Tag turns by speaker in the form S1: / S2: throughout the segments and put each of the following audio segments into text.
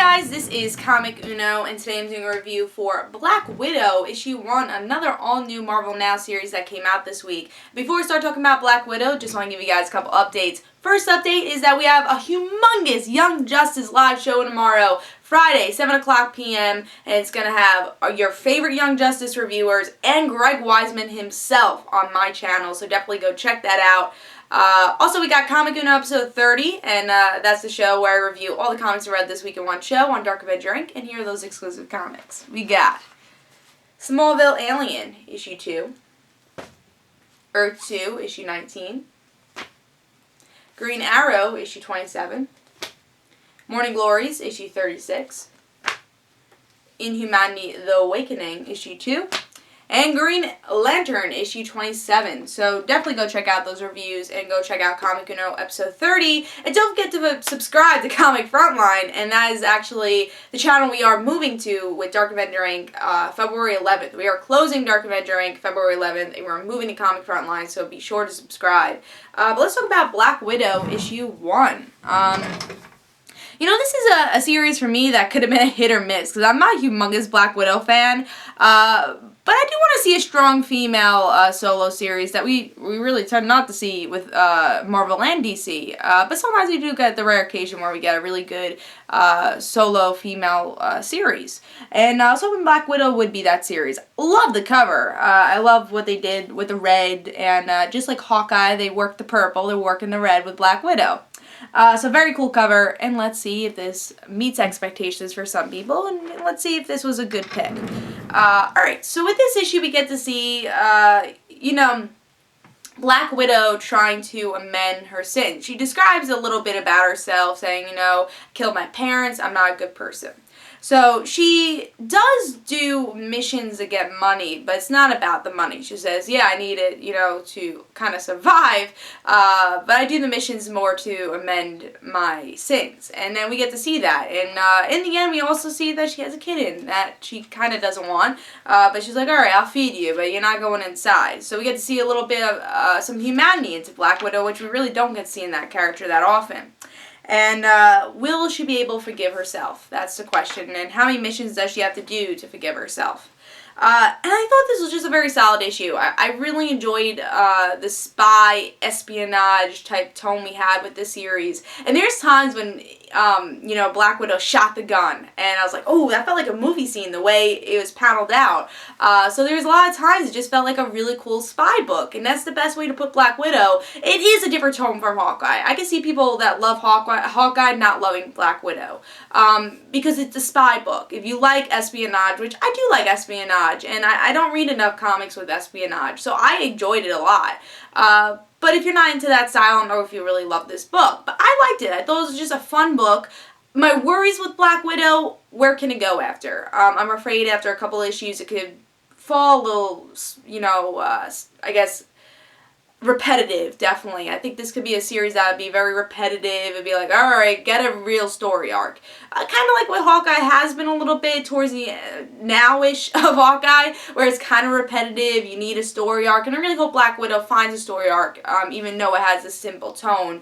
S1: guys, this is Comic Uno, and today I'm doing a review for Black Widow, issue 1, another all-new Marvel Now series that came out this week. Before we start talking about Black Widow, just want to give you guys a couple updates. First update is that we have a humongous Young Justice live show tomorrow, Friday, 7 o'clock p.m., and it's going to have your favorite Young Justice reviewers and Greg Weisman himself on my channel, so definitely go check that out. Also, we got Comic Uno episode 30, and that's the show where I review all the comics I read this week in one show on Dark Avenger Inc., and here are those exclusive comics. We got Smallville Alien, issue 2, Earth 2, issue 19, Green Arrow, issue 27, Morning Glories, issue 36, Inhumanity The Awakening, issue 2, and Green Lantern, issue 27. So definitely go check out those reviews and go check out Comic Uno episode 30. And don't forget to subscribe to Comic Frontline, and that is actually the channel we are moving to with Dark Avenger Inc. February 11th. We are closing Dark Avenger Inc. February 11th, and we're moving to Comic Frontline, so be sure to subscribe. But let's talk about Black Widow issue 1. You know, this is a series for me that could have been a hit or miss, because I'm not a humongous Black Widow fan, but I do want to see a strong female solo series that we really tend not to see with Marvel and DC, but sometimes we do get the rare occasion where we get a really good solo female series, and I was hoping Black Widow would be that series. Love the cover. I love what they did with the red, and just like Hawkeye, they worked the purple, they're working the red with Black Widow. So very cool cover, and let's see if this meets expectations for some people, and let's see if this was a good pick. Alright, so with this issue we get to see, Black Widow trying to amend her sins. She describes a little bit about herself, saying, killed my parents, I'm not a good person. So she does do missions to get money, but it's not about the money. She says, yeah, I need it, to kind of survive, but I do the missions more to amend my sins. And then we get to see that. And in the end, we also see that she has a kitten that she kind of doesn't want, but she's like, all right, I'll feed you, but you're not going inside. So we get to see a little bit of some humanity into Black Widow, which we really don't get to see in that character that often. And will she be able to forgive herself? That's the question. And how many missions does she have to do to forgive herself? And I thought this was just a very solid issue. I really enjoyed the spy espionage type tone we had with this series. And there's times when, Black Widow shot the gun. And I was like, oh, that felt like a movie scene, the way it was paneled out. So there was a lot of times it just felt like a really cool spy book. And that's the best way to put Black Widow. It is a different tone from Hawkeye. I can see people that love Hawkeye not loving Black Widow. Because it's a spy book. If you like espionage, which I do like espionage, and I don't read enough comics with espionage, so I enjoyed it a lot. But if you're not into that style, I don't know if you really love this book. But I liked it. I thought it was just a fun book. My worries with Black Widow, where can it go after? I'm afraid after a couple issues it could fall a little, I guess, repetitive, definitely. I think this could be a series that would be very repetitive. It'd be like, alright, get a real story arc. Kind of like what Hawkeye has been a little bit towards the now-ish of Hawkeye, where it's kind of repetitive, you need a story arc, and I really hope Black Widow finds a story arc, even though it has a simple tone,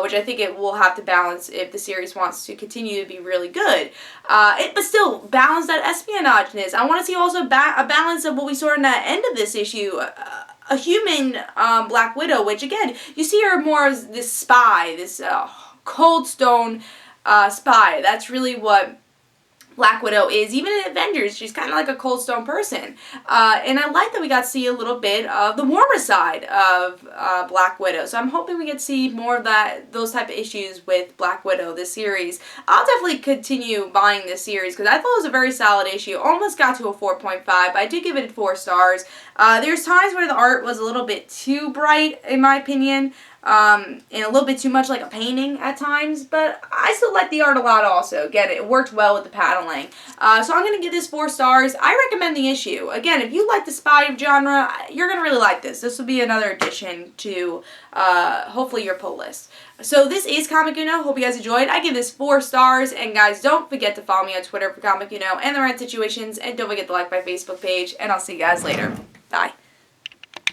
S1: which I think it will have to balance if the series wants to continue to be really good. But still, balance that espionage-ness. I want to see also a balance of what we saw in the end of this issue, a human Black Widow, which again, you see her more as this spy, this cold stone spy. That's really what Black Widow is. Even in Avengers, she's kind of like a cold stone person. And I like that we got to see a little bit of the warmer side of Black Widow. So I'm hoping we get to see more of those type of issues with Black Widow this series. I'll definitely continue buying this series because I thought it was a very solid issue. Almost got to a 4.5, but I did give it 4 stars. There's times where the art was a little bit too bright, in my opinion. And a little bit too much like a painting at times, but I still like the art a lot also. Again, it worked well with the paneling. So I'm going to give this 4 stars. I recommend the issue. Again, if you like the spy genre, you're going to really like this. This will be another addition to, hopefully, your pull list. So this is Comic Uno. Hope you guys enjoyed. I give this 4 stars. And guys, don't forget to follow me on Twitter for Comic Uno and the Rant Situations. And don't forget to like my Facebook page. And I'll see you guys later. Bye.